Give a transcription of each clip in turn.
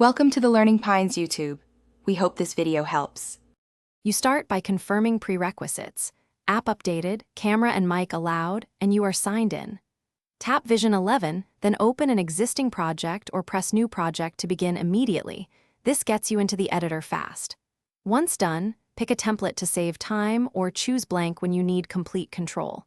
Welcome to the Learning Pines YouTube. We hope this video helps. You start by confirming prerequisites. App updated, camera and mic allowed, and you are signed in. Tap Vision 11, then open an existing project or press New Project to begin immediately. This gets you into the editor fast. Once done, pick a template to save time or choose blank when you need complete control.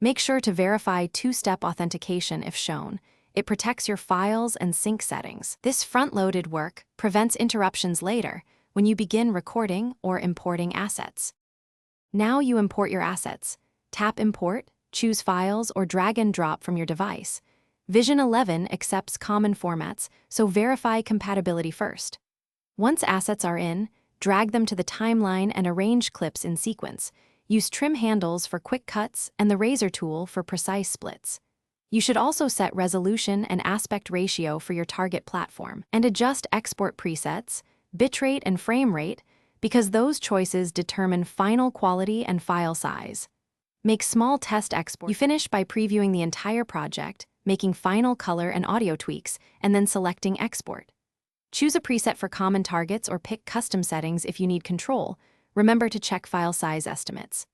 Make sure to verify two-step authentication if shown. It protects your files and sync settings. This front-loaded work prevents interruptions later when you begin recording or importing assets. Now you import your assets. Tap Import, choose Files, or drag and drop from your device. Vision 11 accepts common formats, so verify compatibility first. Once assets are in, drag them to the timeline and arrange clips in sequence. Use trim handles for quick cuts and the razor tool for precise splits. You should also set resolution and aspect ratio for your target platform and adjust export presets, bitrate and frame rate, because those choices determine final quality and file size. Make small test exports. You finish by previewing the entire project, making final color and audio tweaks, and then selecting Export. Choose a preset for common targets or pick custom settings if you need control. Remember to check file size estimates.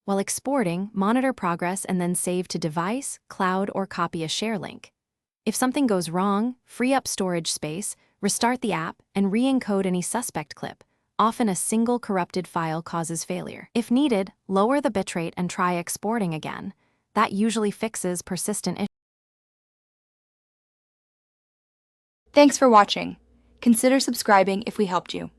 While exporting, monitor progress and then save to device, cloud, or copy a share link. If something goes wrong, free up storage space, restart the app, and re-encode any suspect clip. Often a single corrupted file causes failure. If needed, lower the bitrate and try exporting again. That usually fixes persistent issues. Thanks for watching. Consider subscribing if we helped you.